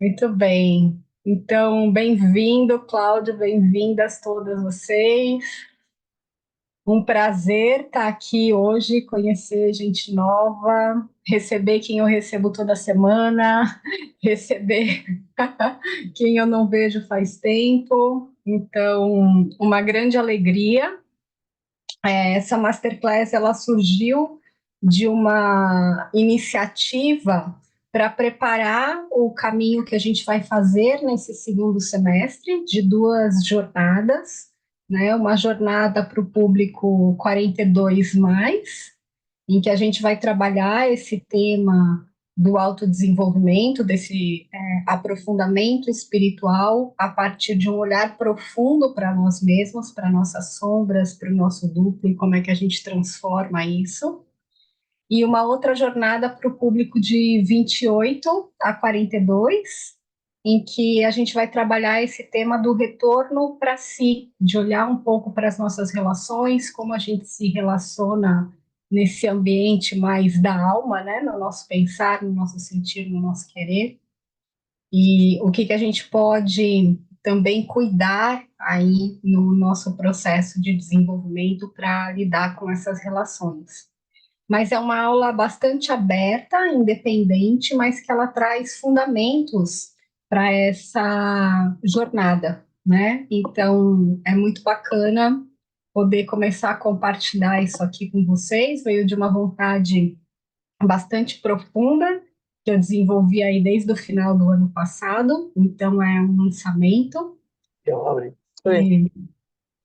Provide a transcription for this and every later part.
Muito bem. Então, bem-vindo, Cláudio, bem-vindas todas vocês. Um prazer estar aqui hoje, conhecer gente nova, receber quem eu recebo toda semana, receber quem eu não vejo faz tempo. Então, uma grande alegria. Essa masterclass ela surgiu de uma iniciativa para preparar o caminho que a gente vai fazer nesse segundo semestre, de duas jornadas, né? Uma jornada para o público 42 mais, em que a gente vai trabalhar esse tema do autodesenvolvimento, desse aprofundamento espiritual a partir de um olhar profundo para nós mesmos, para nossas sombras, para o nosso duplo e como é que a gente transforma isso. E uma outra jornada para o público de 28 a 42, em que a gente vai trabalhar esse tema do retorno para si, de olhar um pouco para as nossas relações, como a gente se relaciona nesse ambiente mais da alma, né, no nosso pensar, no nosso sentir, no nosso querer, e o que que a gente pode também cuidar aí no nosso processo de desenvolvimento para lidar com essas relações. Mas é uma aula bastante aberta, independente, mas que ela traz fundamentos para essa jornada, né? Então, é muito bacana poder começar a compartilhar isso aqui com vocês. Veio de uma vontade bastante profunda, que eu desenvolvi aí desde o final do ano passado, então é um lançamento. Eu abri. Oi. E,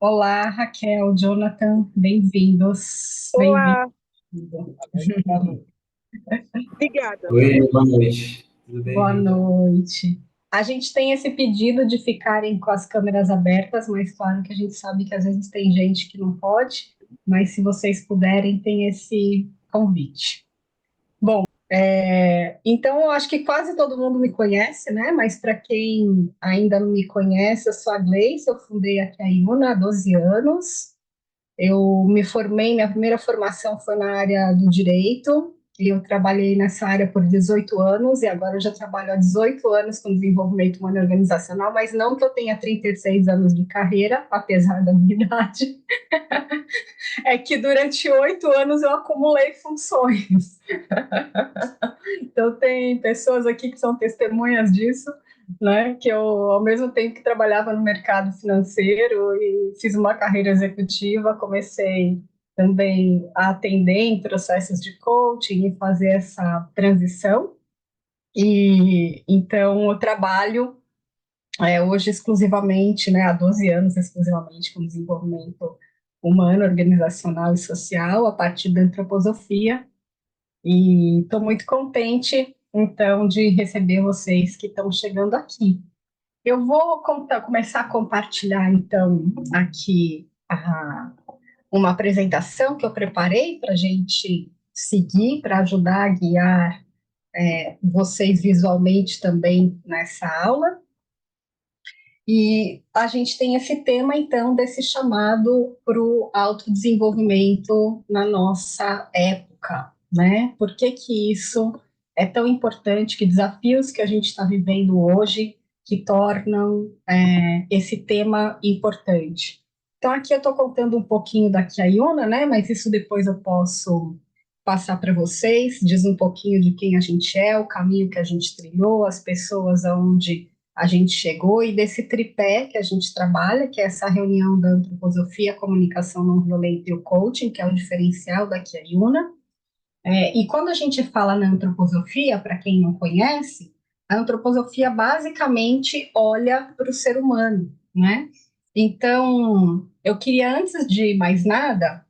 olá, Raquel, Jonathan, bem-vindos, bem-vindos. Olá, obrigada. Oi, boa noite. Tudo bem, Boa gente? noite. A gente tem esse pedido de ficarem com as câmeras abertas, mas claro que a gente sabe que às vezes tem gente que não pode, mas se vocês puderem, tem esse convite. Então, eu acho que quase todo mundo me conhece, né? Mas para quem ainda não me conhece, eu sou a Gleice, eu fundei aqui a Iuna há 12 anos. Eu me formei, minha primeira formação foi na área do direito, e eu trabalhei nessa área por 18 anos, e agora eu já trabalho há 18 anos com desenvolvimento humano e organizacional, mas não que eu tenha 36 anos de carreira, apesar da minha idade, é que durante 8 anos eu acumulei funções. Então, tem pessoas aqui que são testemunhas disso, né? Que eu, ao mesmo tempo que trabalhava no mercado financeiro e fiz uma carreira executiva, comecei também a atender em processos de coaching e fazer essa transição. E então eu trabalho hoje exclusivamente, né, há 12 anos exclusivamente com desenvolvimento humano, organizacional e social a partir da antroposofia e estou muito contente, então, de receber vocês que estão chegando aqui. Eu vou começar a compartilhar, então, aqui uma apresentação que eu preparei para a gente seguir, para ajudar a guiar vocês visualmente também nessa aula. E a gente tem esse tema, então, desse chamado para o autodesenvolvimento na nossa época, né? Por que que isso é tão importante? Que desafios que a gente está vivendo hoje que tornam esse tema importante? Então, aqui eu estou contando um pouquinho da Kiaiona, né? Mas isso depois eu posso passar para vocês, diz um pouquinho de quem a gente é, o caminho que a gente trilhou, as pessoas aonde a gente chegou e desse tripé que a gente trabalha, que é essa reunião da antroposofia, a comunicação não violenta e o coaching, que é o diferencial da Kiaiuna. E quando a gente fala na antroposofia, para quem não conhece, a antroposofia basicamente olha para o ser humano, né? Então, eu queria, antes de mais nada,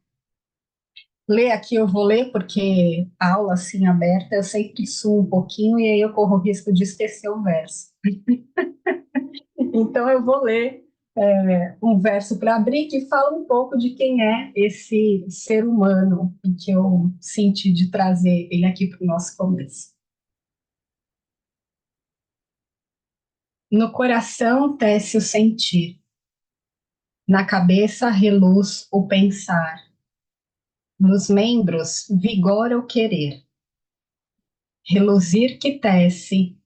ler aqui, eu vou ler, porque a aula assim aberta, eu sempre suo um pouquinho e aí eu corro o risco de esquecer o verso. Então, eu vou ler um verso para abrir que fala um pouco de quem é esse ser humano e que eu senti de trazer ele aqui para o nosso começo. No coração tece o sentir, na cabeça reluz o pensar, nos membros vigora o querer, reluzir que tece,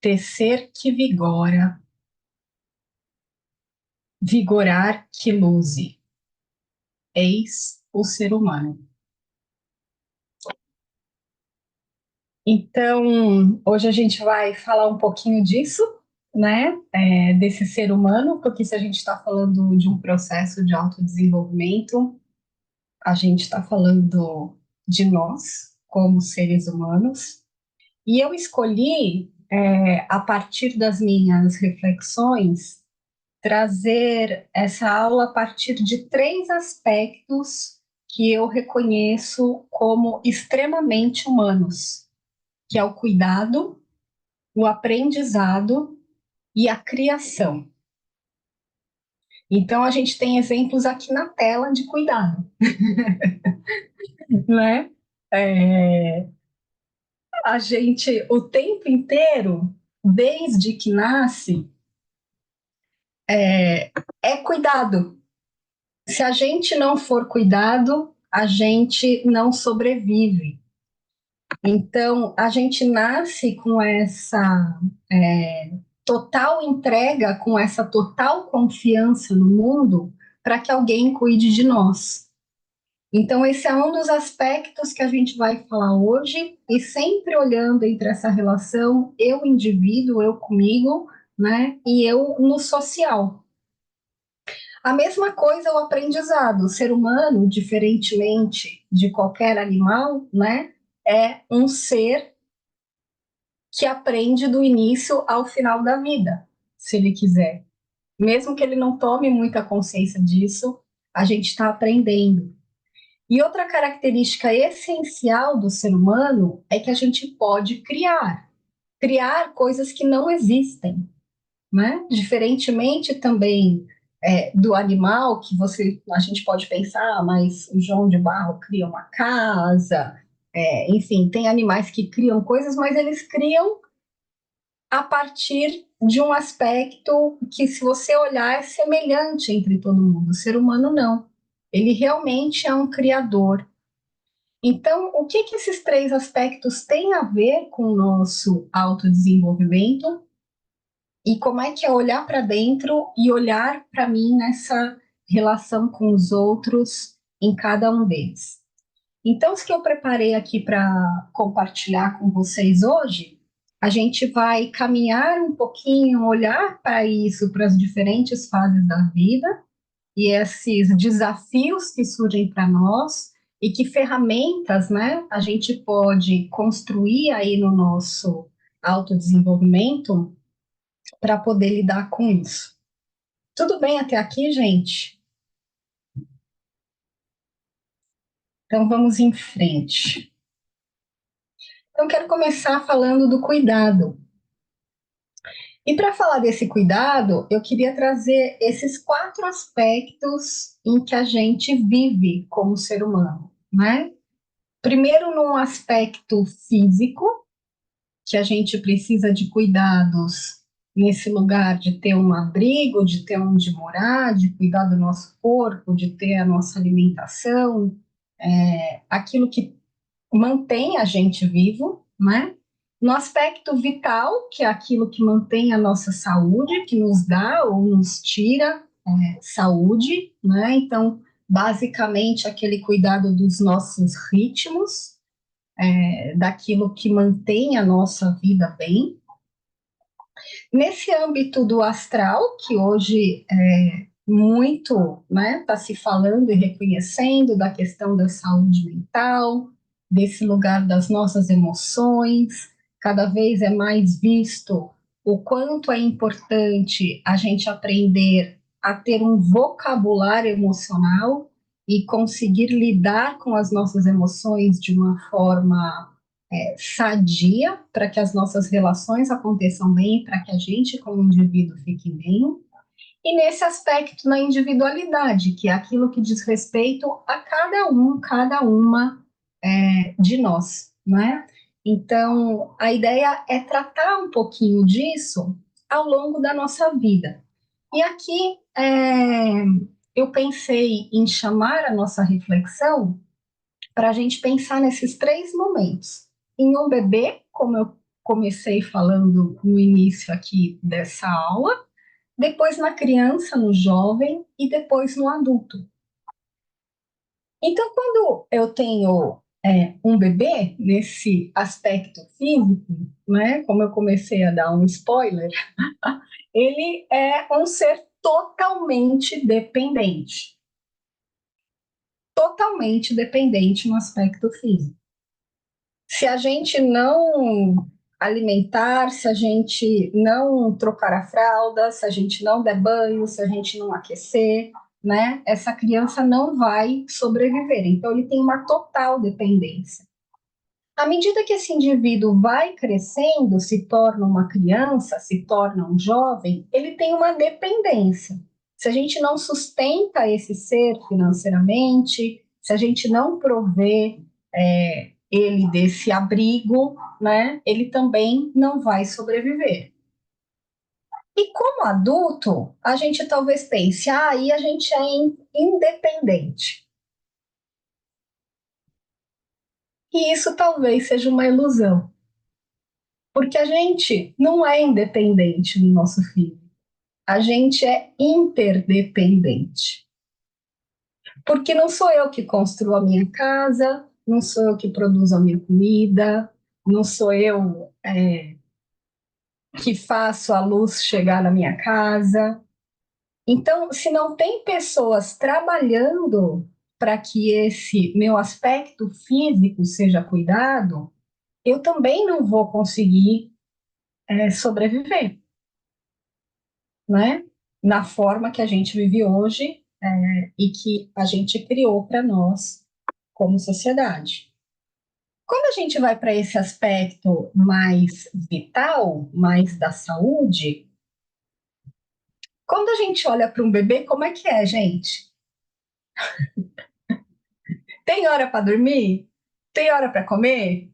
tecer que vigora, vigorar que luze, eis o ser humano. Então, hoje a gente vai falar um pouquinho disso, né, desse ser humano, porque se a gente está falando de um processo de autodesenvolvimento, a gente está falando de nós, como seres humanos, e eu escolhi, a partir das minhas reflexões, trazer essa aula a partir de 3 aspectos que eu reconheço como extremamente humanos, que é o cuidado, o aprendizado e a criação. Então, a gente tem exemplos aqui na tela de cuidado, né? A gente, o tempo inteiro, desde que nasce, é cuidado. Se a gente não for cuidado, a gente não sobrevive. Então, a gente nasce com essa total entrega, com essa total confiança no mundo, para que alguém cuide de nós. Então, esse é um dos aspectos que a gente vai falar hoje, e sempre olhando entre essa relação eu indivíduo, eu comigo, né, e eu no social. A mesma coisa é o aprendizado. O ser humano, diferentemente de qualquer animal, né, é um ser que aprende do início ao final da vida, se ele quiser. Mesmo que ele não tome muita consciência disso, a gente está aprendendo. E outra característica essencial do ser humano é que a gente pode criar coisas que não existem, né? Diferentemente também do animal, que a gente pode pensar, mas o João de Barro cria uma casa, enfim, tem animais que criam coisas, mas eles criam a partir de um aspecto que, se você olhar, é semelhante entre todo mundo. O ser humano não. Ele realmente é um criador. Então, o que esses 3 aspectos têm a ver com o nosso autodesenvolvimento e como é que é olhar para dentro e olhar para mim nessa relação com os outros em cada um deles? Então, os que eu preparei aqui para compartilhar com vocês hoje, a gente vai caminhar um pouquinho, olhar para isso, para as diferentes fases da vida e esses desafios que surgem para nós e que ferramentas, né, a gente pode construir aí no nosso autodesenvolvimento para poder lidar com isso. Tudo bem até aqui, gente? Então vamos em frente. Então quero começar falando do cuidado. E para falar desse cuidado, eu queria trazer esses 4 aspectos em que a gente vive como ser humano, né? Primeiro, num aspecto físico, que a gente precisa de cuidados nesse lugar de ter um abrigo, de ter onde morar, de cuidar do nosso corpo, de ter a nossa alimentação, aquilo que mantém a gente vivo, né? No aspecto vital, que é aquilo que mantém a nossa saúde, que nos dá ou nos tira saúde, né? Então, basicamente, aquele cuidado dos nossos ritmos, daquilo que mantém a nossa vida bem. Nesse âmbito do astral, que hoje muito, né, está se falando e reconhecendo da questão da saúde mental, desse lugar das nossas emoções, cada vez é mais visto o quanto é importante a gente aprender a ter um vocabulário emocional e conseguir lidar com as nossas emoções de uma forma sadia, para que as nossas relações aconteçam bem, para que a gente, como indivíduo, fique bem. E nesse aspecto, na individualidade, que é aquilo que diz respeito a cada uma de nós, né? Então, a ideia é tratar um pouquinho disso ao longo da nossa vida. E aqui eu pensei em chamar a nossa reflexão para a gente pensar nesses 3 momentos. Em um bebê, como eu comecei falando no início aqui dessa aula, depois na criança, no jovem e depois no adulto. Então, quando eu tenho um bebê, nesse aspecto físico, né, como eu comecei a dar um spoiler, ele é um ser totalmente dependente no aspecto físico. Se a gente não alimentar, se a gente não trocar a fralda, se a gente não der banho, se a gente não aquecer, né, essa criança não vai sobreviver. Então, ele tem uma total dependência. À medida que esse indivíduo vai crescendo, se torna uma criança, se torna um jovem, ele tem uma dependência. Se a gente não sustenta esse ser financeiramente, se a gente não provê ele desse abrigo, né, ele também não vai sobreviver. E como adulto, a gente talvez pense, aí a gente é independente. E isso talvez seja uma ilusão. Porque a gente não é independente do nosso filho. A gente é interdependente. Porque não sou eu que construo a minha casa, não sou eu que produzo a minha comida, não sou eu que faço a luz chegar na minha casa. Então, se não tem pessoas trabalhando para que esse meu aspecto físico seja cuidado, eu também não vou conseguir sobreviver, né? Na forma que a gente vive hoje e que a gente criou para nós como sociedade. Quando a gente vai para esse aspecto mais vital, mais da saúde, quando a gente olha para um bebê, como é que é, gente? Tem hora para dormir? Tem hora para comer?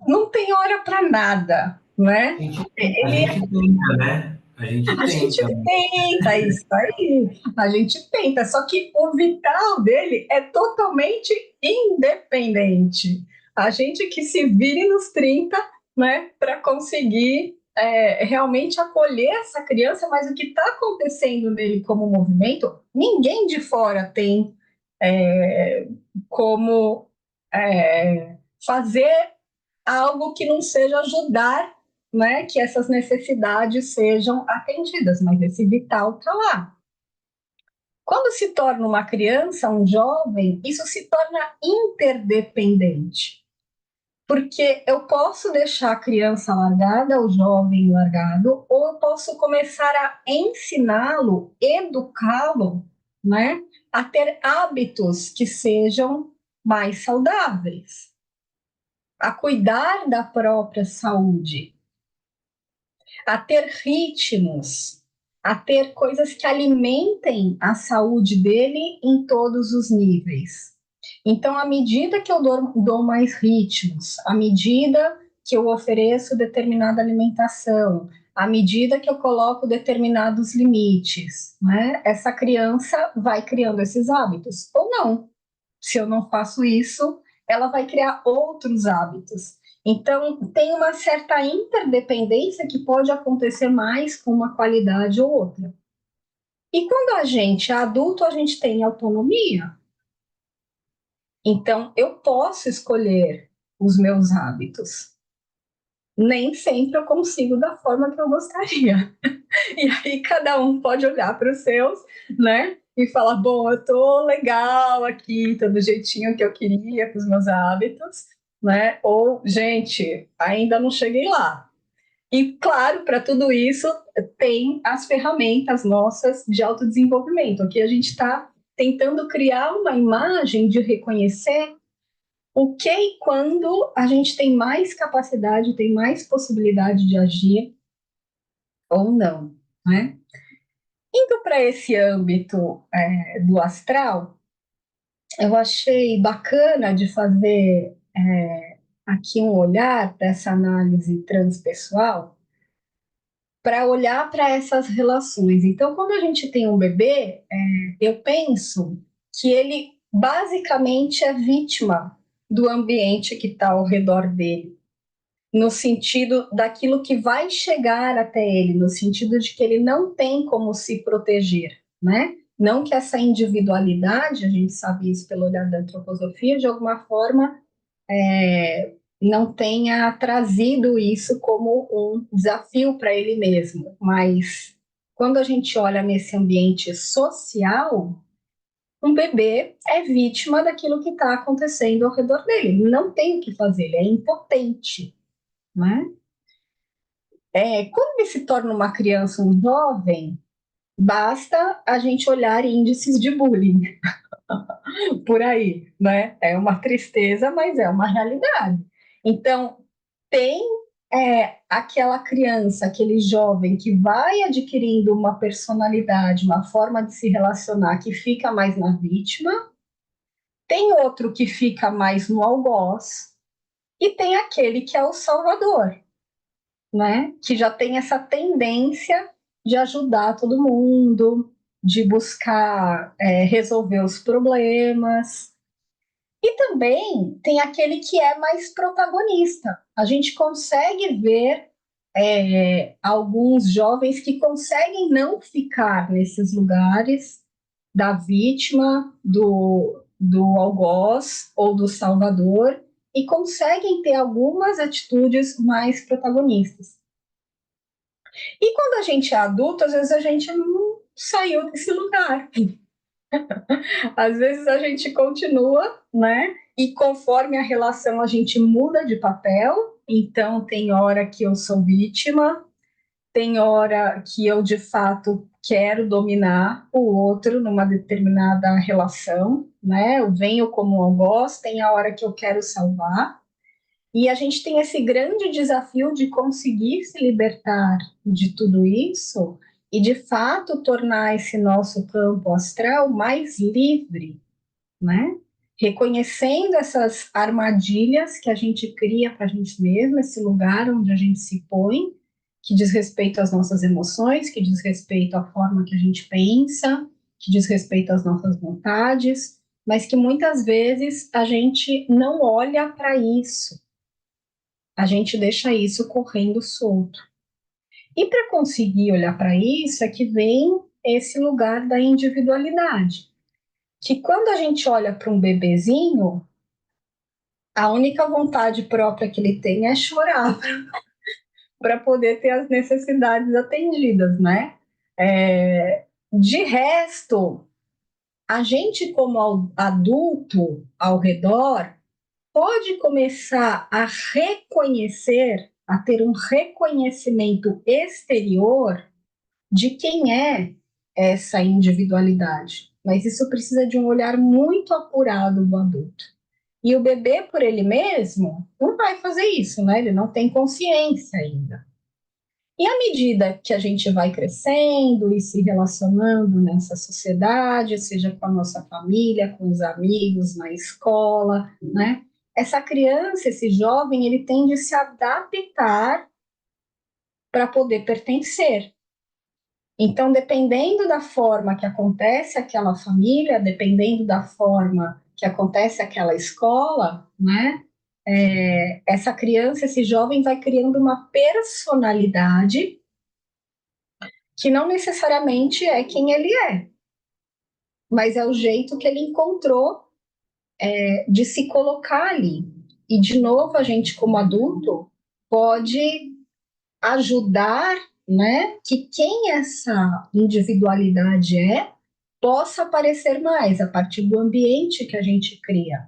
Não tem hora para nada, né? A gente tenta, né? A gente A gente tenta. tenta isso aí, a gente tenta, só que o vital dele é totalmente independente. A gente que se vire nos 30, né, para conseguir realmente acolher essa criança, mas o que está acontecendo nele como movimento, ninguém de fora tem como fazer algo que não seja ajudar, né, que essas necessidades sejam atendidas, mas esse vital está lá. Quando se torna uma criança, um jovem, isso se torna interdependente. Porque eu posso deixar a criança largada, o jovem largado, ou eu posso começar a ensiná-lo, educá-lo, né, a ter hábitos que sejam mais saudáveis, a cuidar da própria saúde, a ter ritmos, a ter coisas que alimentem a saúde dele em todos os níveis. Então, à medida que eu dou mais ritmos, à medida que eu ofereço determinada alimentação, à medida que eu coloco determinados limites, né, essa criança vai criando esses hábitos. Ou não. Se eu não faço isso, ela vai criar outros hábitos. Então, tem uma certa interdependência que pode acontecer mais com uma qualidade ou outra. E quando a gente é adulto, a gente tem autonomia. Então, eu posso escolher os meus hábitos. Nem sempre eu consigo da forma que eu gostaria. E aí cada um pode olhar para os seus, né? E falar, bom, eu tô legal aqui, tô do jeitinho que eu queria com os meus hábitos, né? Ou, gente, ainda não cheguei lá. E, claro, para tudo isso, tem as ferramentas nossas de autodesenvolvimento. Aqui a gente está tentando criar uma imagem de reconhecer o que e quando a gente tem mais capacidade, tem mais possibilidade de agir ou não, né? Indo para esse âmbito do astral, eu achei bacana de fazer aqui um olhar para essa análise transpessoal, para olhar para essas relações. Então, quando a gente tem um bebê, eu penso que ele basicamente é vítima do ambiente que está ao redor dele. no sentido daquilo que vai chegar até ele, no sentido de que ele não tem como se proteger, né? Não que essa individualidade, a gente sabe isso pelo olhar da antroposofia, de alguma forma não tenha trazido isso como um desafio para ele mesmo, mas quando a gente olha nesse ambiente social, um bebê é vítima daquilo que está acontecendo ao redor dele, ele não tem o que fazer, ele é impotente, né? Quando ele se torna uma criança, um jovem, basta a gente olhar índices de bullying por aí, né? É uma tristeza, mas é uma realidade. Então, tem aquela criança, aquele jovem que vai adquirindo uma personalidade, uma forma de se relacionar que fica mais na vítima, tem outro que fica mais no algoz, e tem aquele que é o salvador, né? Que já tem essa tendência de ajudar todo mundo, de buscar resolver os problemas. E também tem aquele que é mais protagonista. A gente consegue ver alguns jovens que conseguem não ficar nesses lugares da vítima, do algoz ou do salvador, e conseguem ter algumas atitudes mais protagonistas. E quando a gente é adulto, às vezes a gente não saiu desse lugar. Às vezes a gente continua, né? E conforme a relação a gente muda de papel. Então tem hora que eu sou vítima, tem hora que eu de fato quero dominar o outro numa determinada relação, né? Eu venho como algoz, tem a hora que eu quero salvar. E a gente tem esse grande desafio de conseguir se libertar de tudo isso e, de fato, tornar esse nosso campo astral mais livre, né? Reconhecendo essas armadilhas que a gente cria para a gente mesmo, esse lugar onde a gente se põe, que diz respeito às nossas emoções, que diz respeito à forma que a gente pensa, que diz respeito às nossas vontades, mas que muitas vezes a gente não olha para isso, a gente deixa isso correndo solto. E para conseguir olhar para isso é que vem esse lugar da individualidade. Que quando a gente olha para um bebezinho, a única vontade própria que ele tem é chorar para poder ter as necessidades atendidas, né? De resto, a gente como adulto ao redor pode começar a reconhecer, a ter um reconhecimento exterior de quem é essa individualidade. Mas isso precisa de um olhar muito apurado do adulto. E o bebê, por ele mesmo, não vai fazer isso, né? Ele não tem consciência ainda. E à medida que a gente vai crescendo e se relacionando nessa sociedade, seja com a nossa família, com os amigos, na escola, né? Essa criança, esse jovem, ele tende a se adaptar para poder pertencer. Então, dependendo da forma que acontece aquela família, dependendo da forma que acontece aquela escola, né? Essa criança, esse jovem vai criando uma personalidade que não necessariamente é quem ele é, mas é o jeito que ele encontrou de se colocar ali. E, de novo, a gente, como adulto, pode ajudar, né, que quem essa individualidade possa aparecer mais a partir do ambiente que a gente cria.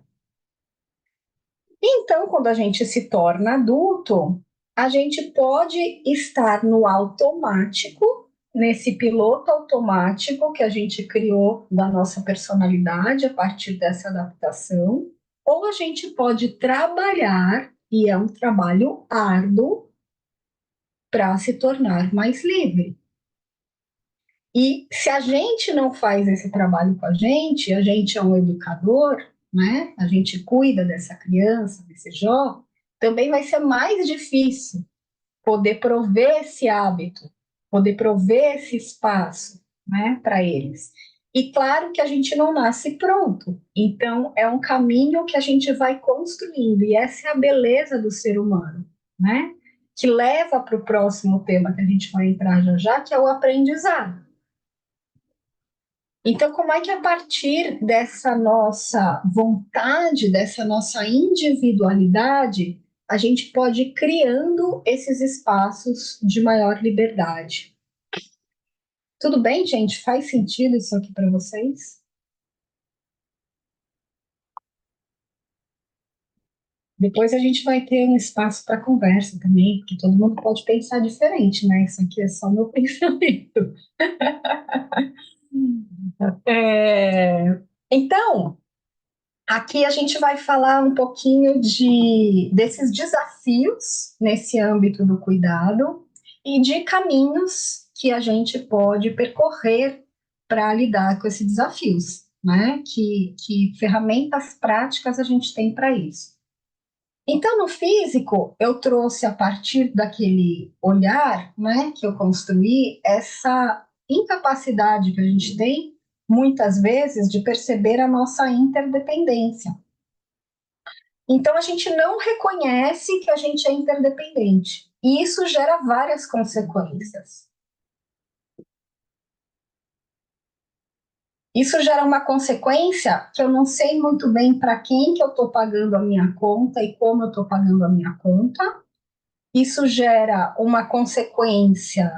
Então, quando a gente se torna adulto, a gente pode estar no automático, nesse piloto automático que a gente criou da nossa personalidade a partir dessa adaptação, ou a gente pode trabalhar, e é um trabalho árduo, para se tornar mais livre. E se a gente não faz esse trabalho com a gente é um educador, né? A gente cuida dessa criança, desse jovem, também vai ser mais difícil poder prover esse hábito, poder prover esse espaço, né, para eles. E claro que a gente não nasce pronto, então é um caminho que a gente vai construindo, e essa é a beleza do ser humano, né? Que leva para o próximo tema que a gente vai entrar já já, que é o aprendizado. Então, como é que a partir dessa nossa vontade, dessa nossa individualidade, a gente pode ir criando esses espaços de maior liberdade? Tudo bem, gente? Faz sentido isso aqui para vocês? Depois a gente vai ter um espaço para conversa também, porque todo mundo pode pensar diferente, né? Isso aqui é só meu pensamento. Então, aqui a gente vai falar um pouquinho desses desafios nesse âmbito do cuidado e de caminhos que a gente pode percorrer para lidar com esses desafios, né? Que ferramentas práticas a gente tem para isso. Então, no físico, eu trouxe a partir daquele olhar, né, que eu construí, essa incapacidade que a gente tem, muitas vezes, de perceber a nossa interdependência. Então, a gente não reconhece que a gente é interdependente. E isso gera várias consequências. Isso gera uma consequência que eu não sei muito bem para quem que eu estou pagando a minha conta e como eu estou pagando a minha conta. Isso gera uma consequência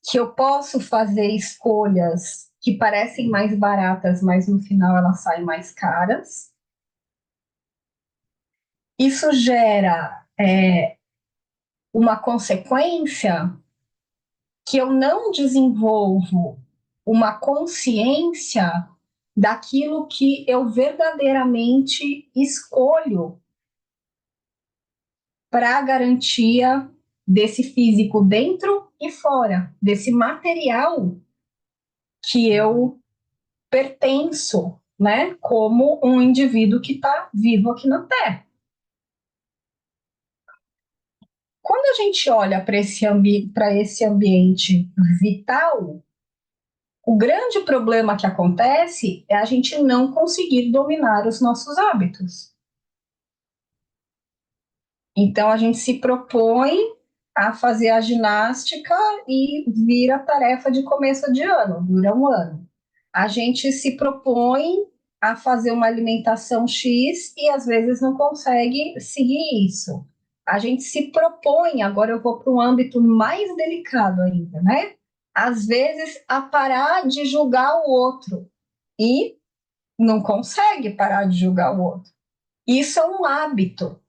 que eu posso fazer escolhas que parecem mais baratas, mas no final elas saem mais caras. Isso gera uma consequência que eu não desenvolvo uma consciência daquilo que eu verdadeiramente escolho para a garantia desse físico dentro e fora, desse material que eu pertenço, né, como um indivíduo que está vivo aqui na Terra. Quando a gente olha para esse ambiente vital, o grande problema que acontece é a gente não conseguir dominar os nossos hábitos. Então, a gente se propõe a fazer a ginástica e vira tarefa de começo de ano, dura um ano. A gente se propõe a fazer uma alimentação X e às vezes não consegue seguir isso. A gente se propõe, agora eu vou para um âmbito mais delicado ainda, né? Às vezes a parar de julgar o outro e não consegue parar de julgar o outro. Isso é um hábito.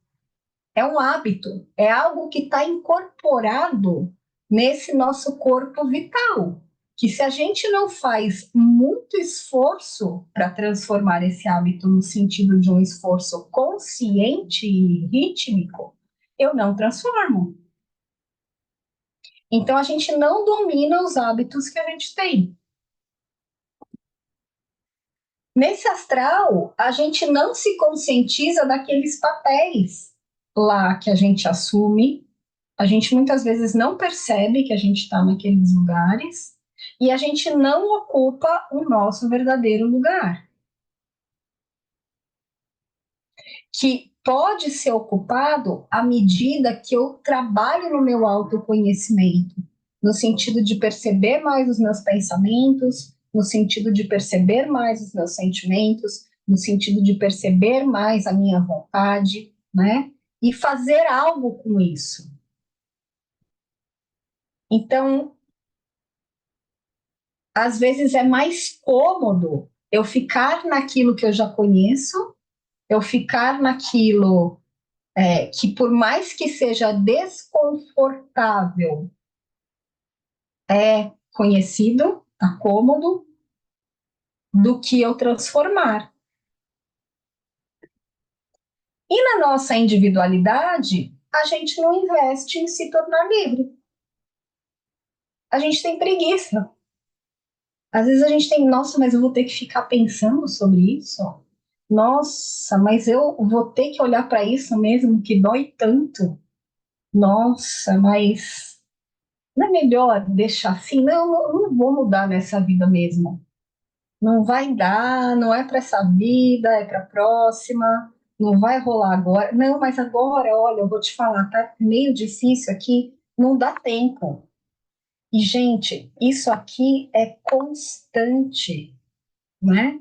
É um hábito, é algo que está incorporado nesse nosso corpo vital. Que se a gente não faz muito esforço para transformar esse hábito no sentido de um esforço consciente e rítmico, eu não transformo. Então a gente não domina os hábitos que a gente tem. Nesse astral, a gente não se conscientiza daqueles papéis lá que a gente assume. A gente muitas vezes não percebe que a gente está naqueles lugares e a gente não ocupa o nosso verdadeiro lugar, que pode ser ocupado à medida que eu trabalho no meu autoconhecimento, no sentido de perceber mais os meus pensamentos, no sentido de perceber mais os meus sentimentos, no sentido de perceber mais a minha vontade, né? E fazer algo com isso. Então, às vezes é mais cômodo eu ficar naquilo que eu já conheço, eu ficar naquilo que, por mais que seja desconfortável, é conhecido, tá cômodo, do que eu transformar. E na nossa individualidade, a gente não investe em se tornar livre. A gente tem preguiça. Às vezes a gente tem, nossa, mas eu vou ter que ficar pensando sobre isso. Nossa, mas eu vou ter que olhar para isso mesmo que dói tanto. Nossa, mas não é melhor deixar assim? Não, não vou mudar nessa vida mesmo. Não vai dar, não é para essa vida, é para a próxima. não vai rolar agora. Não, mas agora, olha, eu vou te falar, tá meio difícil aqui, não dá tempo. E, gente, isso aqui é constante, né?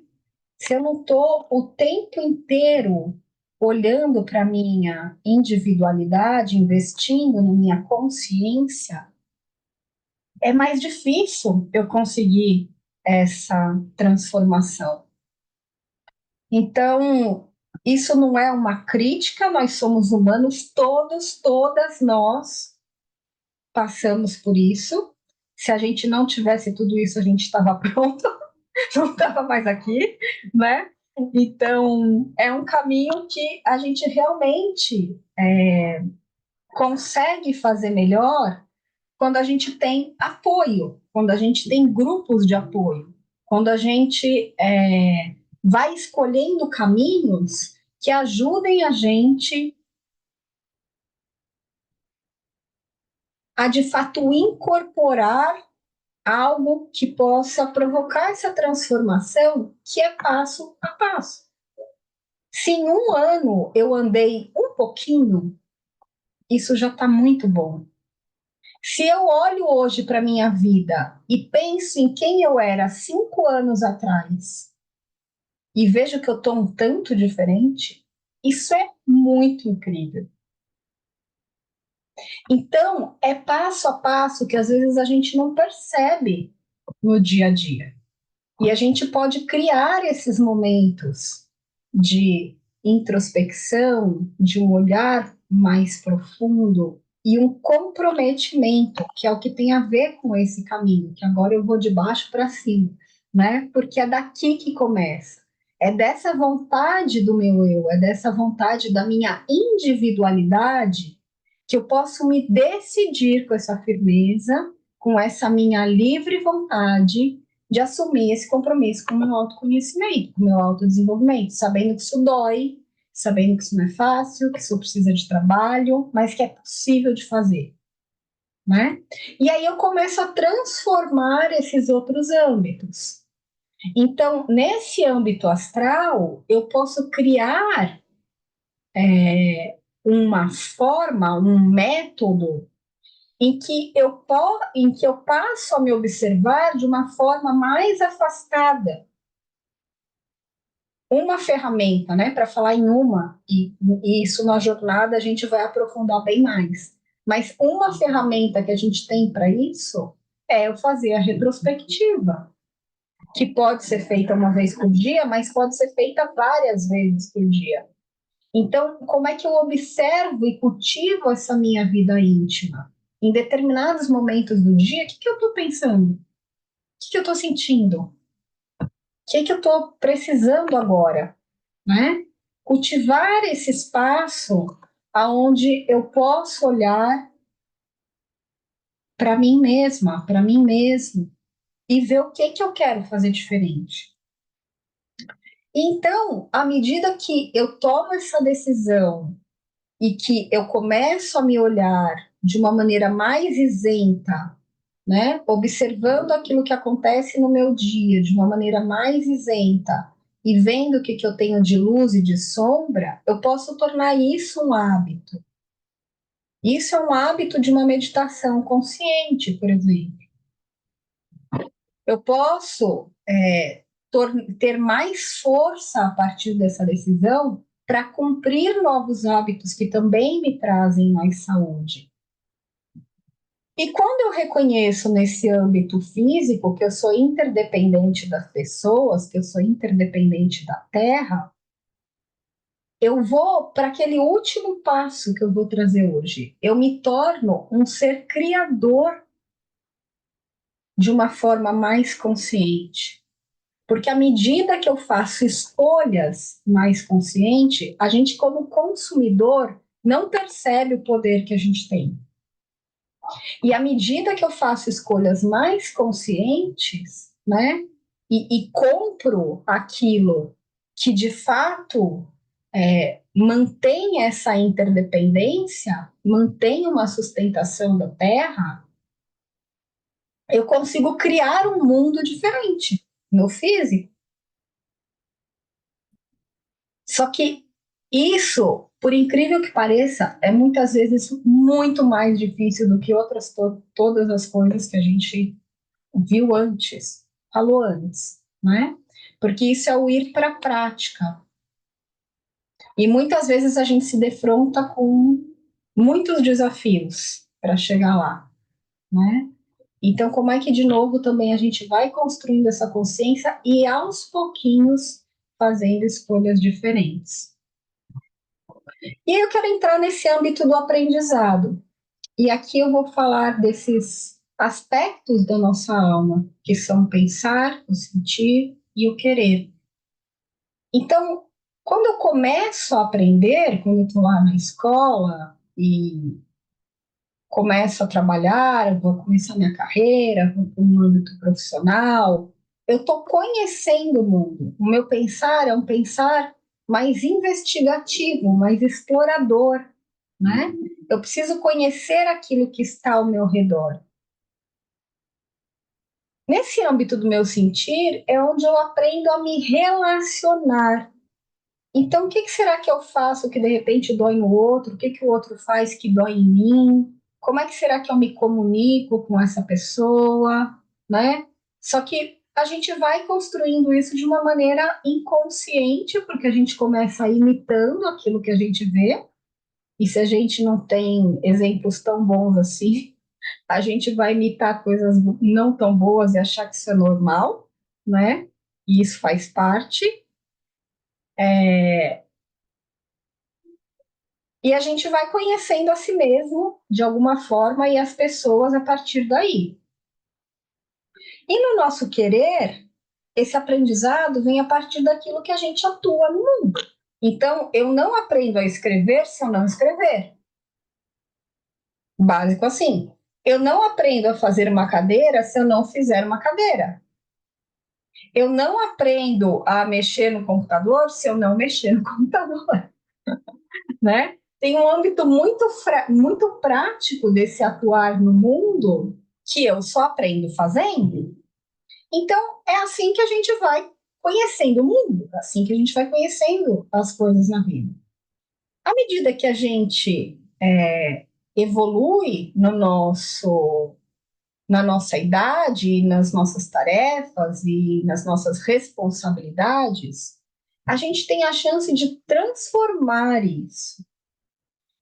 Se eu não estou o tempo inteiro olhando para a minha individualidade, investindo na minha consciência, é mais difícil eu conseguir essa transformação. Então, isso não é uma crítica, nós somos humanos, todos, todas nós passamos por isso. Se a gente não tivesse tudo isso, a gente estava pronto, não estava mais aqui, né? Então, é um caminho que a gente realmente consegue fazer melhor quando a gente tem apoio, quando a gente tem grupos de apoio, quando a gente vai escolhendo caminhos que ajudem a gente a, de fato, incorporar algo que possa provocar essa transformação, que é passo a passo. Se em um ano eu andei um pouquinho, isso já está muito bom. Se eu olho hoje para a minha vida e penso em quem eu era 5 anos atrás e vejo que eu estou um tanto diferente, isso é muito incrível. Então, é passo a passo que às vezes a gente não percebe no dia a dia. E a gente pode criar esses momentos de introspecção, de um olhar mais profundo e um comprometimento, que é o que tem a ver com esse caminho, que agora eu vou de baixo para cima, né? Porque é daqui que começa. É dessa vontade do meu eu, é dessa vontade da minha individualidade que eu posso me decidir com essa firmeza, com essa minha livre vontade de assumir esse compromisso com o meu autoconhecimento, com o meu autodesenvolvimento, sabendo que isso dói, sabendo que isso não é fácil, que isso precisa de trabalho, mas que é possível de fazer, né? E aí eu começo a transformar esses outros âmbitos. Então, nesse âmbito astral, eu posso criar uma forma, um método em que eu passo a me observar de uma forma mais afastada. Uma ferramenta, né, para falar em uma, e isso na jornada a gente vai aprofundar bem mais. Mas uma ferramenta que a gente tem para isso é eu fazer a retrospectiva, que pode ser feita uma vez por dia, mas pode ser feita várias vezes por dia. Então, como é que eu observo e cultivo essa minha vida íntima? Em determinados momentos do dia, o que eu estou pensando? O que eu estou sentindo? O que eu estou precisando agora? Né? Cultivar esse espaço aonde eu posso olhar para mim mesma, para mim mesmo, e ver o que eu quero fazer diferente. Então, à medida que eu tomo essa decisão e que eu começo a me olhar de uma maneira mais isenta, né? Observando aquilo que acontece no meu dia de uma maneira mais isenta e vendo o que eu tenho de luz e de sombra, eu posso tornar isso um hábito. Isso é um hábito de uma meditação consciente, por exemplo. Eu posso ter mais força a partir dessa decisão para cumprir novos hábitos que também me trazem mais saúde. E quando eu reconheço nesse âmbito físico que eu sou interdependente das pessoas, que eu sou interdependente da Terra, eu vou para aquele último passo que eu vou trazer hoje. Eu me torno um ser criador de uma forma mais consciente. Porque à medida que eu faço escolhas mais consciente, a gente, como consumidor, não percebe o poder que a gente tem. E à medida que eu faço escolhas mais conscientes, né, e compro aquilo que de fato mantém essa interdependência, mantém uma sustentação da Terra, eu consigo criar um mundo diferente no físico. Só que Isso, por incrível que pareça, é muitas vezes muito mais difícil do que todas as coisas que a gente viu antes, falou antes, né? Porque isso é o ir para a prática. E muitas vezes a gente se defronta com muitos desafios para chegar lá, né? Então, como é que, de novo, também a gente vai construindo essa consciência e, aos pouquinhos, fazendo escolhas diferentes? E aí eu quero entrar nesse âmbito do aprendizado. E aqui eu vou falar desses aspectos da nossa alma, que são o pensar, o sentir e o querer. Então, quando eu começo a aprender, quando eu estou lá na escola e começo a trabalhar, vou começar minha carreira, vou para um âmbito profissional, eu estou conhecendo o mundo. O meu pensar é um pensar mais investigativo, mais explorador, né? Eu preciso conhecer aquilo que está ao meu redor. Nesse âmbito do meu sentir é onde eu aprendo a me relacionar. Então, o que será que eu faço que de repente dói no outro? O que o outro faz que dói em mim? Como é que será que eu me comunico com essa pessoa, né? Só que a gente vai construindo isso de uma maneira inconsciente, porque a gente começa imitando aquilo que a gente vê, e se a gente não tem exemplos tão bons assim, a gente vai imitar coisas não tão boas e achar que isso é normal, né? E isso faz parte. E a gente vai conhecendo a si mesmo de alguma forma e as pessoas a partir daí. E no nosso querer, esse aprendizado vem a partir daquilo que a gente atua no mundo. Então, eu não aprendo a escrever se eu não escrever. Básico assim. Eu não aprendo a fazer uma cadeira se eu não fizer uma cadeira. Eu não aprendo a mexer no computador se eu não mexer no computador, né? Tem um âmbito muito prático desse atuar no mundo que eu só aprendo fazendo. Então, é assim que a gente vai conhecendo o mundo, assim que a gente vai conhecendo as coisas na vida. À medida que a gente evolui na nossa idade, nas nossas tarefas e nas nossas responsabilidades, a gente tem a chance de transformar isso.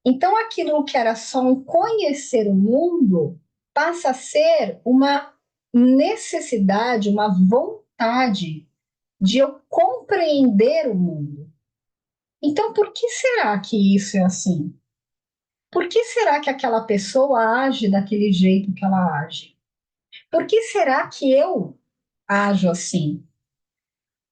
Então, aquilo que era só um conhecer o mundo passa a ser uma necessidade, uma vontade de eu compreender o mundo. Então, por que será que isso é assim? Por que será que aquela pessoa age daquele jeito que ela age? Por que será que eu ajo assim?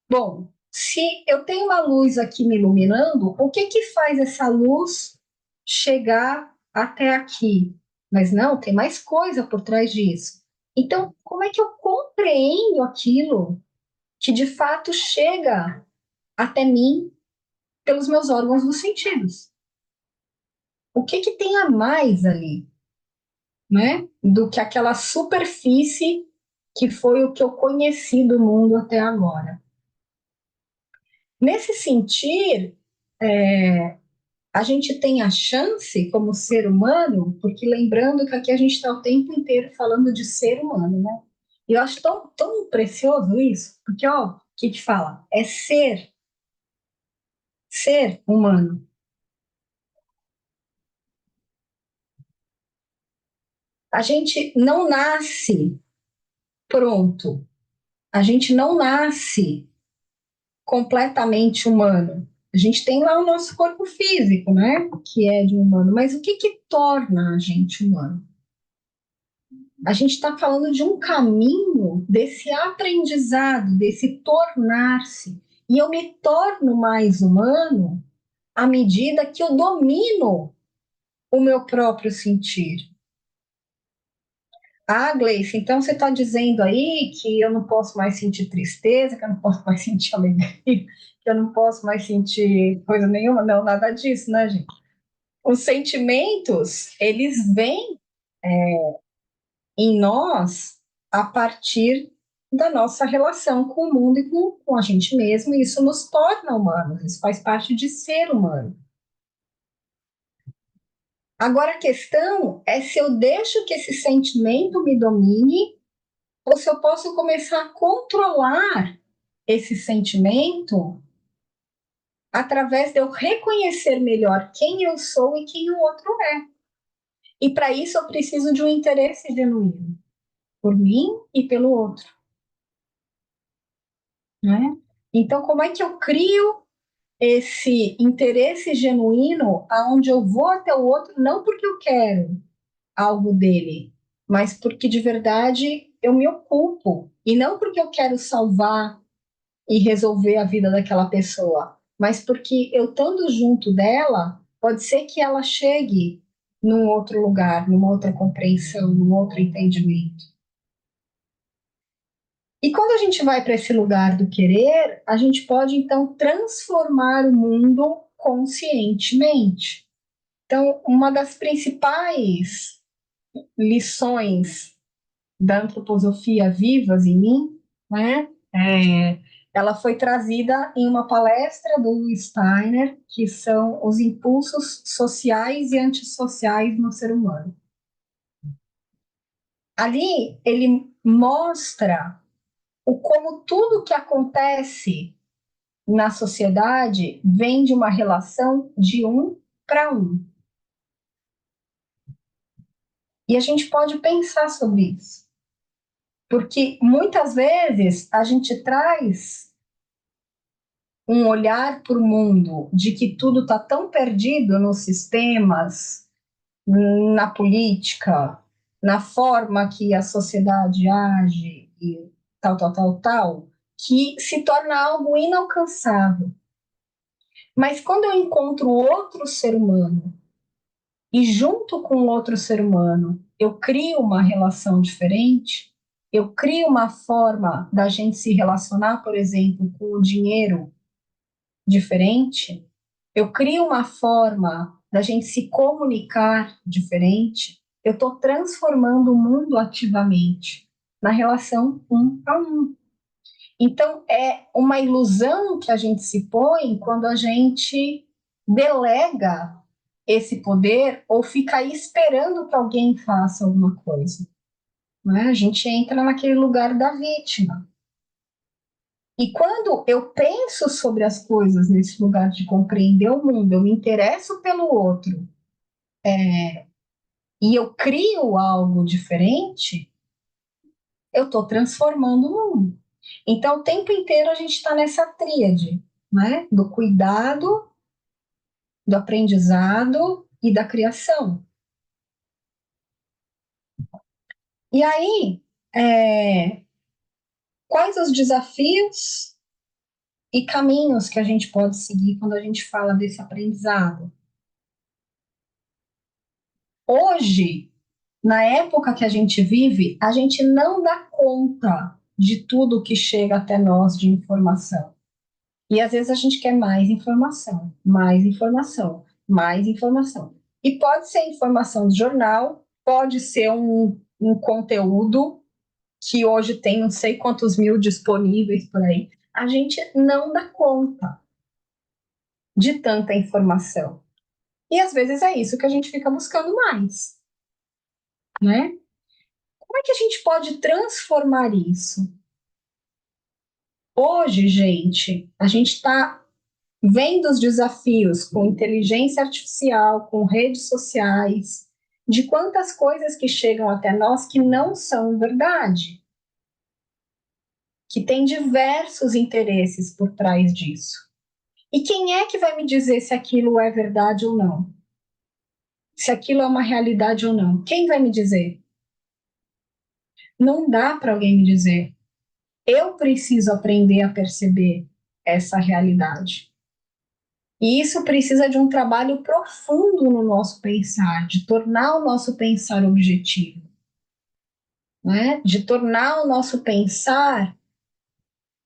Bom, se eu tenho uma luz aqui me iluminando, o que que faz essa luz chegar até aqui? Mas não, tem mais coisa por trás disso. Então, como é que eu compreendo aquilo que de fato chega até mim pelos meus órgãos dos sentidos? O que que tem a mais ali, né? Do que aquela superfície que foi o que eu conheci do mundo até agora. Nesse sentir, a gente tem a chance, como ser humano, porque lembrando que aqui a gente está o tempo inteiro falando de ser humano, né? E eu acho tão precioso isso, porque, ó, o que fala? É ser humano. A gente não nasce pronto, a gente não nasce completamente humano. A gente tem lá o nosso corpo físico, né? Que é de humano. Mas o que que torna a gente humano? A gente está falando de um caminho desse aprendizado, desse tornar-se. E eu me torno mais humano à medida que eu domino o meu próprio sentir. Ah, Gleice, então você está dizendo aí que eu não posso mais sentir tristeza, que eu não posso mais sentir alegria, que eu não posso mais sentir coisa nenhuma? Não, nada disso, né, gente? Os sentimentos, eles vêm em nós a partir da nossa relação com o mundo e com a gente mesmo, e isso nos torna humanos, isso faz parte de ser humano. Agora a questão é se eu deixo que esse sentimento me domine ou se eu posso começar a controlar esse sentimento através de eu reconhecer melhor quem eu sou e quem o outro é. E para isso eu preciso de um interesse genuíno, por mim e pelo outro. Né? Então, como é que eu crio esse interesse genuíno aonde eu vou até o outro, não porque eu quero algo dele, mas porque de verdade eu me ocupo, e não porque eu quero salvar e resolver a vida daquela pessoa, mas porque eu estando junto dela, pode ser que ela chegue num outro lugar, numa outra compreensão, num outro entendimento. E quando a gente vai para esse lugar do querer, a gente pode então transformar o mundo conscientemente. Então, uma das principais lições da antroposofia Vivas em mim, né, ela foi trazida em uma palestra do Steiner, que são os impulsos sociais e antissociais no ser humano. Ali ele mostra o como tudo que acontece na sociedade vem de uma relação de um para um. E a gente pode pensar sobre isso. Porque muitas vezes a gente traz um olhar para o mundo de que tudo está tão perdido nos sistemas, na política, na forma que a sociedade age e tal, que se torna algo inalcançável. Mas quando eu encontro outro ser humano e junto com outro ser humano eu crio uma relação diferente, eu crio uma forma da gente se relacionar, por exemplo, com o dinheiro diferente, eu crio uma forma da gente se comunicar diferente, eu estou transformando o mundo ativamente na relação um a um. Então, é uma ilusão que a gente se põe quando a gente delega esse poder ou fica aí esperando que alguém faça alguma coisa. Né? A gente entra naquele lugar da vítima. E quando eu penso sobre as coisas nesse lugar de compreender o mundo, eu me interesso pelo outro, e eu crio algo diferente, eu estou transformando o mundo. Então, o tempo inteiro a gente está nessa tríade, né? Do cuidado, do aprendizado e da criação. E aí, quais os desafios e caminhos que a gente pode seguir quando a gente fala desse aprendizado? Hoje, na época que a gente vive, a gente não dá conta de tudo que chega até nós de informação. E às vezes a gente quer mais informação, mais informação, mais informação. E pode ser informação de jornal, pode ser um conteúdo que hoje tem não sei quantos mil disponíveis por aí. A gente não dá conta de tanta informação. E às vezes é isso que a gente fica buscando mais, né? Como é que a gente pode transformar isso? Hoje, gente, a gente está vendo os desafios com inteligência artificial, com redes sociais, de quantas coisas que chegam até nós que não são verdade, que tem diversos interesses por trás disso. E quem é que vai me dizer se aquilo é verdade ou não? Se aquilo é uma realidade ou não? Quem vai me dizer? Não dá para alguém me dizer. Eu preciso aprender a perceber essa realidade. E isso precisa de um trabalho profundo no nosso pensar, de tornar o nosso pensar objetivo, né? De tornar o nosso pensar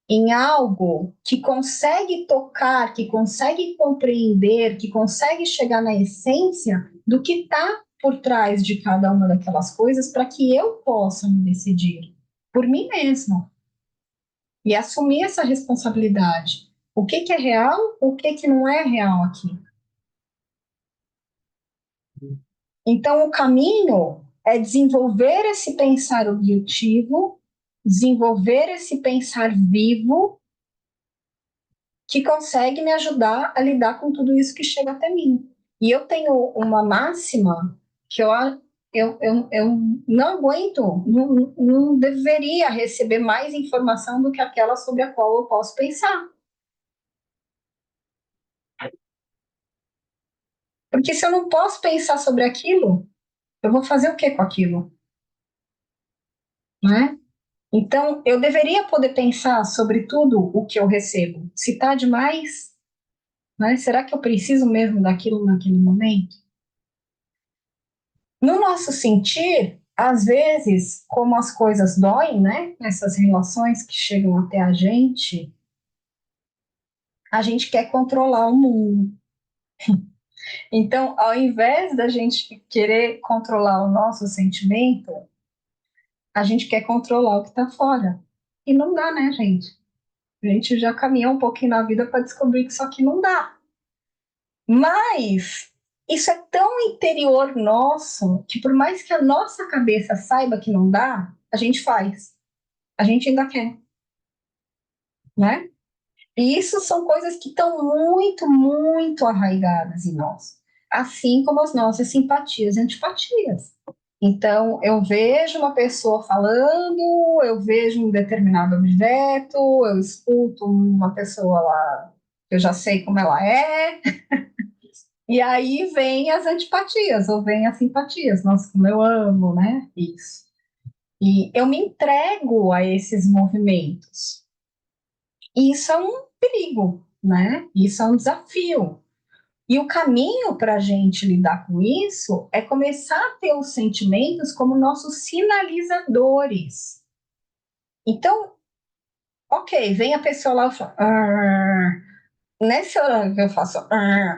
em algo que consegue tocar, que consegue compreender, que consegue chegar na essência do que está por trás de cada uma daquelas coisas para que eu possa me decidir por mim mesma. e assumir essa responsabilidade. O que que é real, o que que não é real aqui. Então, o caminho é desenvolver esse pensar objetivo, desenvolver esse pensar vivo, que consegue me ajudar a lidar com tudo isso que chega até mim. E eu tenho uma máxima que eu não aguento, não deveria receber mais informação do que aquela sobre a qual eu posso pensar. Porque se eu não posso pensar sobre aquilo, eu vou fazer o que com aquilo? Né? Então, eu deveria poder pensar sobre tudo o que eu recebo. Se está demais, né? Será que eu preciso mesmo daquilo naquele momento? No nosso sentir, às vezes, como as coisas doem, né? Essas relações que chegam até a gente quer controlar o mundo. Então, ao invés da gente querer controlar o nosso sentimento, a gente quer controlar o que está fora. E não dá, né, gente? A gente já caminhou um pouquinho na vida para descobrir que isso aqui não dá. Mas isso é tão interior nosso que por mais que a nossa cabeça saiba que não dá, a gente faz. A gente ainda quer, né? E isso são coisas que estão muito, muito arraigadas em nós, assim como as nossas simpatias e antipatias. Então, eu vejo uma pessoa falando, eu vejo um determinado objeto, eu escuto uma pessoa lá, eu já sei como ela é, e aí vem as antipatias, ou vem as simpatias. Nossa, como eu amo, né? Isso. E eu me entrego a esses movimentos. E isso é um perigo, né? Isso é um desafio. E o caminho para a gente lidar com isso é começar a ter os sentimentos como nossos sinalizadores. Então, ok, vem a pessoa lá e fala, nesse horário que eu faço,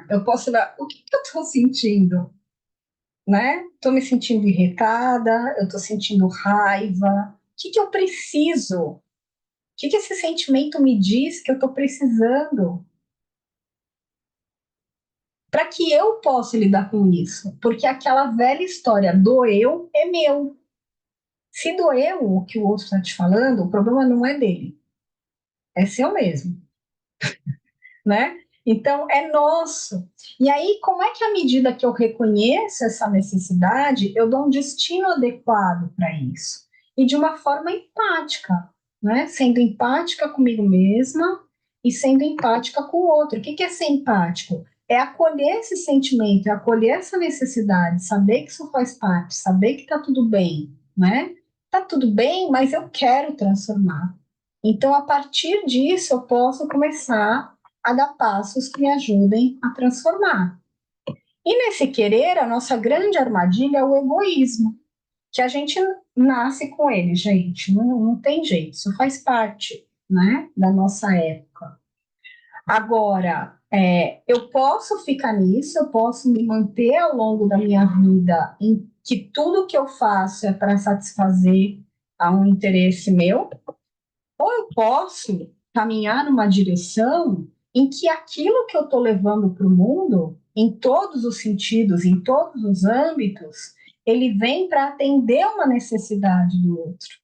eu posso dar, o que, que eu estou sentindo? Né? Estou me sentindo irritada, eu estou sentindo raiva. O que, que eu preciso? O que, que esse sentimento me diz que eu estou precisando? Para que eu possa lidar com isso? Porque aquela velha história, doeu é meu. Se doeu o que o outro está te falando, o problema não é dele, é seu mesmo, né? Então é nosso. E aí, como é que à medida que eu reconheço essa necessidade, eu dou um destino adequado para isso? E de uma forma empática, né? Sendo empática comigo mesma e sendo empática com o outro. O que é ser empático? É acolher esse sentimento, é acolher essa necessidade, saber que isso faz parte, saber que está tudo bem, né? Tá tudo bem, mas eu quero transformar. Então, a partir disso, eu posso começar a dar passos que me ajudem a transformar. E nesse querer, a nossa grande armadilha é o egoísmo, que a gente nasce com ele, gente, não tem jeito, isso faz parte, né, da nossa época. Agora, eu posso ficar nisso, eu posso me manter ao longo da minha vida em que tudo que eu faço é para satisfazer a um interesse meu, ou eu posso caminhar numa direção em que aquilo que eu estou levando para o mundo, em todos os sentidos, em todos os âmbitos, ele vem para atender uma necessidade do outro.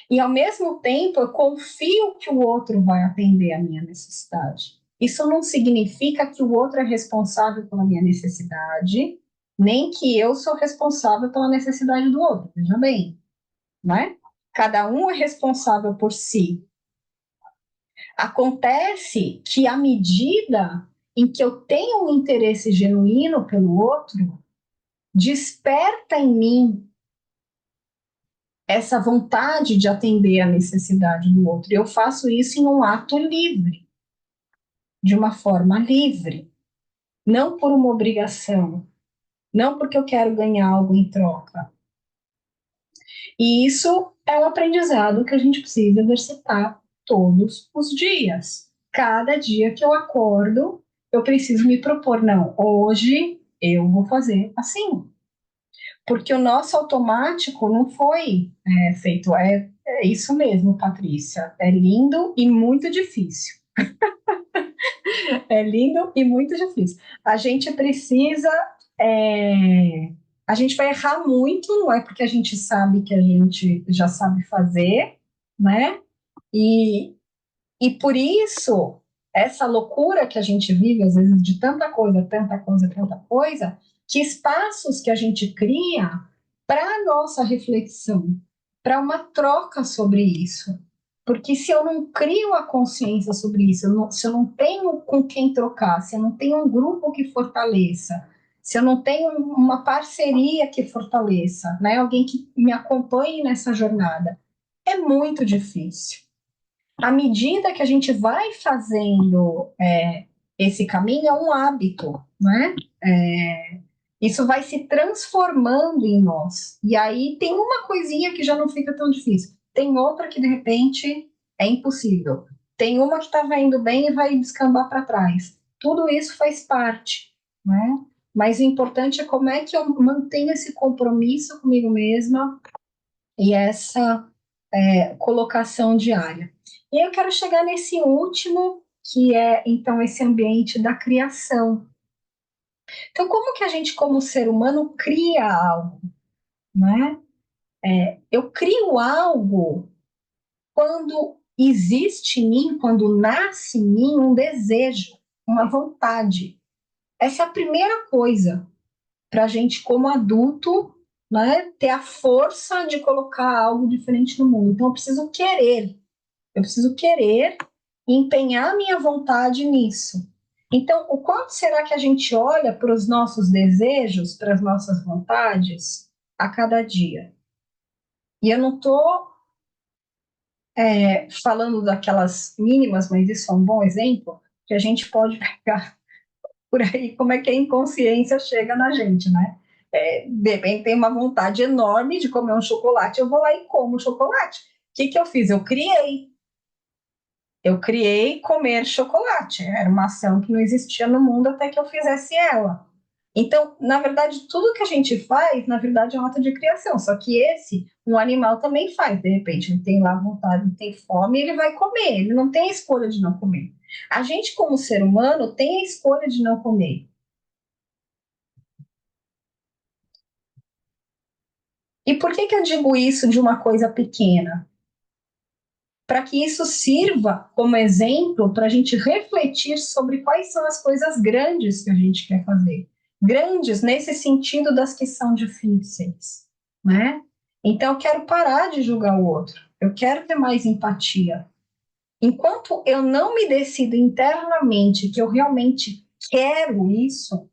E, ao mesmo tempo, eu confio que o outro vai atender a minha necessidade. Isso não significa que o outro é responsável pela minha necessidade, nem que eu sou responsável pela necessidade do outro. Veja bem, não é? Cada um é responsável por si. Acontece que, à medida em que eu tenho um interesse genuíno pelo outro, desperta em mim essa vontade de atender a necessidade do outro. Eu faço isso em um ato livre, de uma forma livre, não por uma obrigação, não porque eu quero ganhar algo em troca. E isso é um aprendizado que a gente precisa exercitar todos os dias. Cada dia que eu acordo, eu preciso me propor, não, hoje eu vou fazer assim. Porque o nosso automático não foi feito, É isso mesmo, Patrícia. É lindo e muito difícil. É lindo e muito difícil. A gente precisa. é, A gente vai errar muito, não é porque a gente sabe que a gente já sabe fazer, né? E, e por isso, essa loucura que a gente vive, às vezes, de tanta coisa, tanta coisa, tanta coisa, que espaços que a gente cria para a nossa reflexão, para uma troca sobre isso. Porque se eu não crio a consciência sobre isso, se eu não tenho com quem trocar, se eu não tenho um grupo que fortaleça, se eu não tenho uma parceria que fortaleça, né, alguém que me acompanhe nessa jornada, é muito difícil. À medida que a gente vai fazendo esse caminho, é um hábito, né? Isso vai se transformando em nós. E aí tem uma coisinha que já não fica tão difícil. Tem outra que, de repente, é impossível. Tem uma que estava indo bem e vai descambar para trás. Tudo isso faz parte, né? Mas o importante é como é que eu mantenho esse compromisso comigo mesma e essa colocação diária. E eu quero chegar nesse último, que é, então, esse ambiente da criação. Então, como que a gente, como ser humano, cria algo, né? Eu crio algo quando existe em mim, quando nasce em mim um desejo, uma vontade. Essa é a primeira coisa para a gente, como adulto, né, ter a força de colocar algo diferente no mundo. Então, eu preciso querer e empenhar minha vontade nisso. Então, o quanto será que a gente olha para os nossos desejos, para as nossas vontades, a cada dia? E eu não estou falando daquelas mínimas, mas isso é um bom exemplo, que a gente pode pegar por aí como é que a inconsciência chega na gente, né? De repente tem uma vontade enorme de comer um chocolate, eu vou lá e como o chocolate. O que eu fiz? Eu criei comer chocolate. Era uma ação que não existia no mundo até que eu fizesse ela. Então, na verdade, tudo que a gente faz, na verdade, é um ato de criação. Só que um animal também faz. De repente, ele tem lá vontade, tem fome, ele vai comer. Ele não tem a escolha de não comer. A gente, como ser humano, tem a escolha de não comer. E por que eu digo isso de uma coisa pequena? Para que isso sirva como exemplo para a gente refletir sobre quais são as coisas grandes que a gente quer fazer. Grandes nesse sentido das que são difíceis, né? Então, eu quero parar de julgar o outro. Eu quero ter mais empatia. Enquanto eu não me decido internamente que eu realmente quero isso,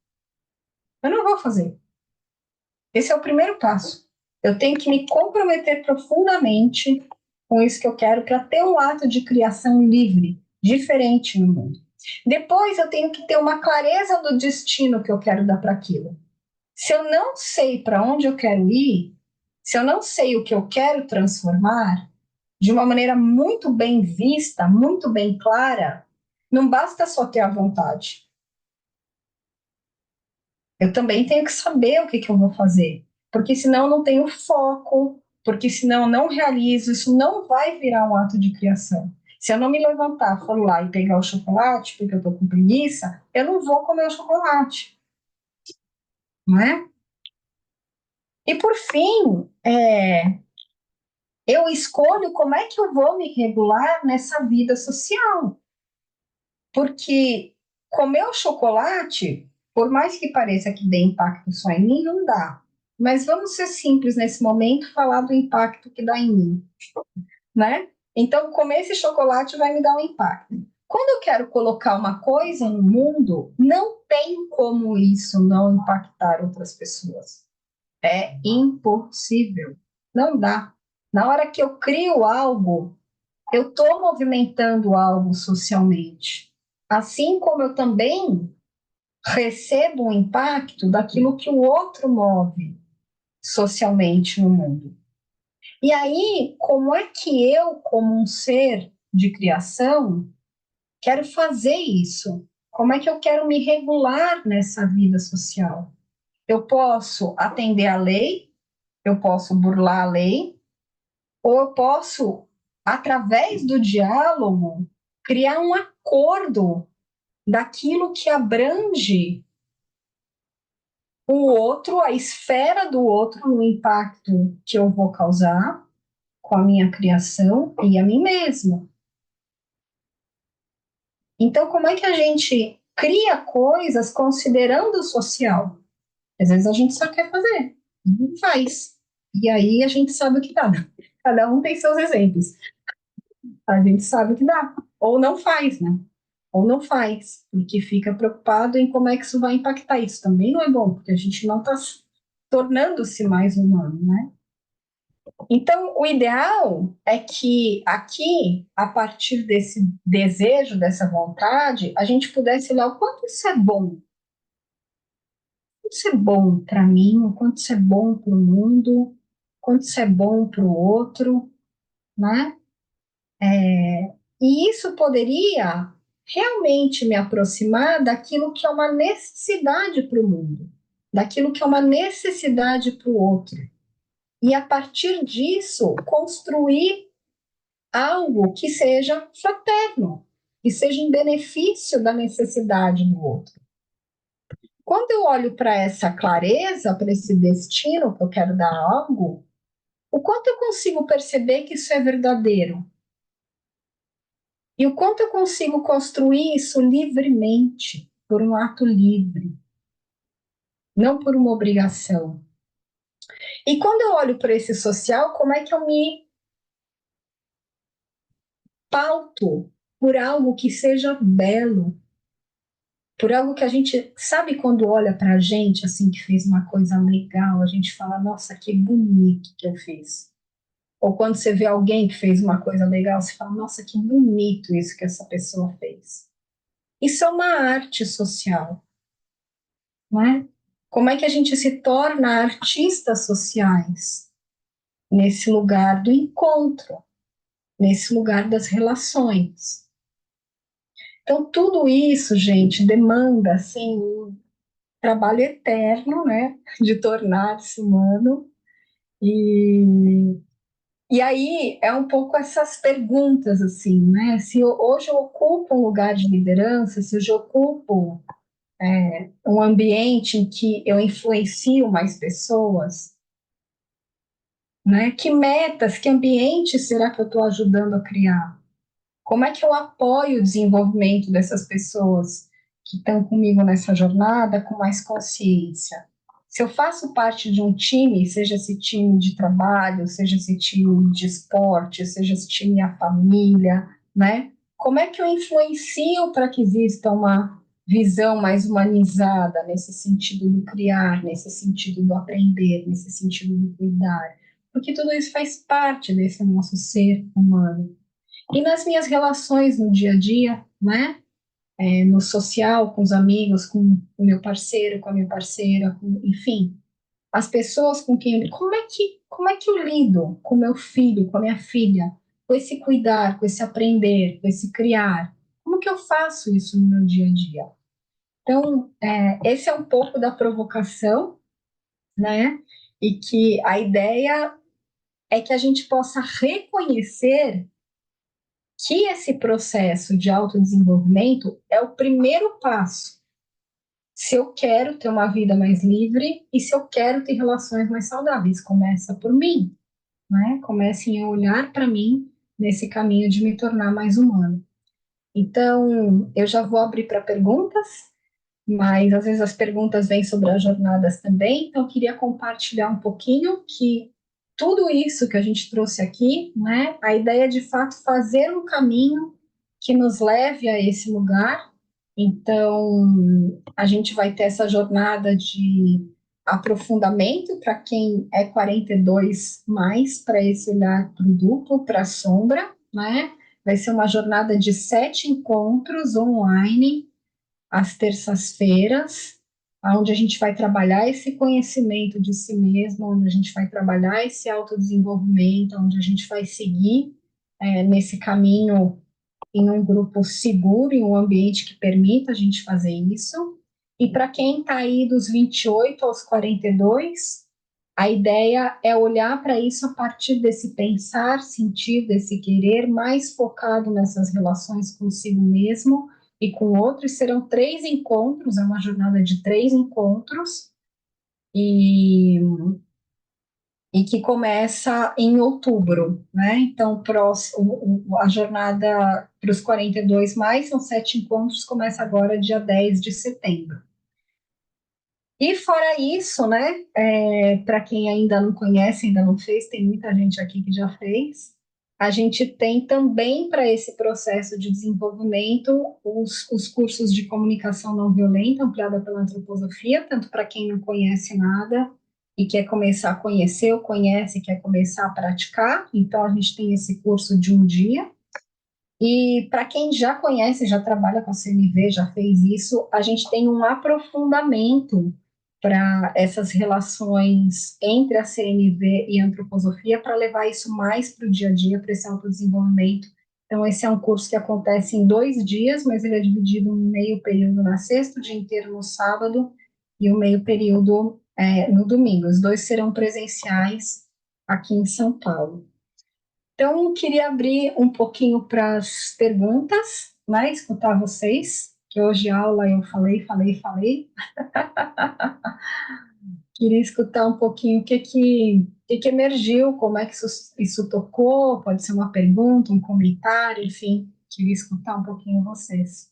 eu não vou fazer. Esse é o primeiro passo. Eu tenho que me comprometer profundamente com isso que eu quero para ter um ato de criação livre, diferente no mundo. Depois eu tenho que ter uma clareza do destino que eu quero dar para aquilo. Se eu não sei para onde eu quero ir, se eu não sei o que eu quero transformar, de uma maneira muito bem vista, muito bem clara, não basta só ter a vontade. Eu também tenho que saber o que eu vou fazer, porque senão eu não tenho foco, porque senão eu não realizo, isso não vai virar um ato de criação. Se eu não me levantar, for lá e pegar o chocolate, porque eu estou com preguiça, eu não vou comer o chocolate, não é? E por fim, eu escolho como é que eu vou me regular nessa vida social, porque comer o chocolate, por mais que pareça que dê impacto só em mim, não dá. Mas vamos ser simples nesse momento, falar do impacto que dá em mim, né? Então, comer esse chocolate vai me dar um impacto. Quando eu quero colocar uma coisa no mundo, não tem como isso não impactar outras pessoas. É impossível. Não dá. Na hora que eu crio algo, eu estou movimentando algo socialmente. Assim como eu também recebo um impacto daquilo que o outro move socialmente no mundo. E aí, como é que eu, como um ser de criação, quero fazer isso? Como é que eu quero me regular nessa vida social? Eu posso atender à lei, eu posso burlar a lei, ou eu posso, através do diálogo, criar um acordo daquilo que abrange o outro, a esfera do outro, no impacto que eu vou causar com a minha criação e a mim mesma. Então, como é que a gente cria coisas considerando o social? Às vezes a gente só quer fazer, não faz. E aí a gente sabe o que dá. Cada um tem seus exemplos. A gente sabe o que dá. Ou não faz, né? Ou não faz, porque fica preocupado em como é que isso vai impactar. Isso também não é bom, porque a gente não está tornando-se mais humano, né? Então, o ideal é que aqui, a partir desse desejo, dessa vontade, a gente pudesse olhar o quanto isso é bom. O quanto isso é bom para mim, o quanto isso é bom para o mundo, o quanto isso é bom para o outro, né? E isso poderia realmente me aproximar daquilo que é uma necessidade para o mundo, daquilo que é uma necessidade para o outro. E a partir disso, construir algo que seja fraterno, que seja em benefício da necessidade do outro. Quando eu olho para essa clareza, para esse destino que eu quero dar a algo, o quanto eu consigo perceber que isso é verdadeiro? E o quanto eu consigo construir isso livremente, por um ato livre, não por uma obrigação. E quando eu olho para esse social, como é que eu me pauto por algo que seja belo, por algo que a gente sabe quando olha para a gente, assim, que fez uma coisa legal, a gente fala, nossa, que bonito que eu fiz. Ou quando você vê alguém que fez uma coisa legal, você fala, nossa, que bonito isso que essa pessoa fez. Isso é uma arte social, não é? Como é que a gente se torna artistas sociais nesse lugar do encontro, nesse lugar das relações? Então, tudo isso, gente, demanda, assim, um trabalho eterno, né, de tornar-se humano. E aí é um pouco essas perguntas, assim, né? Se hoje eu ocupo um lugar de liderança, se hoje eu ocupo um ambiente em que eu influencio mais pessoas, né? Que metas, que ambiente será que eu estou ajudando a criar? Como é que eu apoio o desenvolvimento dessas pessoas que estão comigo nessa jornada com mais consciência? Se eu faço parte de um time, seja esse time de trabalho, seja esse time de esporte, seja esse time a família, né? Como é que eu influencio para que exista uma visão mais humanizada nesse sentido do criar, nesse sentido do aprender, nesse sentido do cuidar? Porque tudo isso faz parte desse nosso ser humano. E nas minhas relações no dia a dia, né? No social, com os amigos, com o meu parceiro, com a minha parceira, enfim, as pessoas com quem como é que eu lido com meu filho, com a minha filha, com esse cuidar, com esse aprender, com esse criar? Como que eu faço isso no meu dia a dia? Então, esse é um pouco da provocação, né? E que a ideia é que a gente possa reconhecer que esse processo de autodesenvolvimento é o primeiro passo. Se eu quero ter uma vida mais livre e se eu quero ter relações mais saudáveis, começa por mim, né? Comecem a olhar para mim nesse caminho de me tornar mais humano. Então, eu já vou abrir para perguntas, mas às vezes as perguntas vêm sobre as jornadas também, então eu queria compartilhar um pouquinho que tudo isso que a gente trouxe aqui, né, a ideia é de fato fazer um caminho que nos leve a esse lugar. Então, a gente vai ter essa jornada de aprofundamento para quem é 42 mais, para esse olhar para o duplo, para a sombra, né? Vai ser uma jornada de 7 encontros online às terças-feiras, onde a gente vai trabalhar esse conhecimento de si mesmo, onde a gente vai trabalhar esse autodesenvolvimento, onde a gente vai seguir nesse caminho em um grupo seguro, em um ambiente que permita a gente fazer isso. E para quem está aí dos 28 aos 42, A ideia é olhar para isso a partir desse pensar, sentir, desse querer, mais focado nessas relações consigo mesmo e com outros. Serão 3 encontros, é uma jornada de 3 encontros, e, e que começa em outubro, né? Então, a jornada para os 42 mais, são 7 encontros, começa agora dia 10 de setembro. E fora isso, né, para quem ainda não conhece, ainda não fez, tem muita gente aqui que já fez, a gente tem também para esse processo de desenvolvimento os cursos de comunicação não violenta, ampliada pela antroposofia, tanto para quem não conhece nada e quer começar a conhecer, ou conhece e quer começar a praticar, então a gente tem esse curso de um dia. E para quem já conhece, já trabalha com a CNV, já fez isso, a gente tem um aprofundamento para essas relações entre a CNV e a antroposofia, para levar isso mais para o dia a dia, para esse autodesenvolvimento. Então, esse é um curso que acontece em 2 dias, mas ele é dividido em meio período na sexta, o dia inteiro no sábado, e o meio período no domingo. Os 2 serão presenciais aqui em São Paulo. Então, queria abrir um pouquinho para as perguntas, né? Escutar vocês, que hoje a aula eu falei. Queria escutar um pouquinho o que emergiu, como é que isso tocou, pode ser uma pergunta, um comentário, enfim, queria escutar um pouquinho vocês.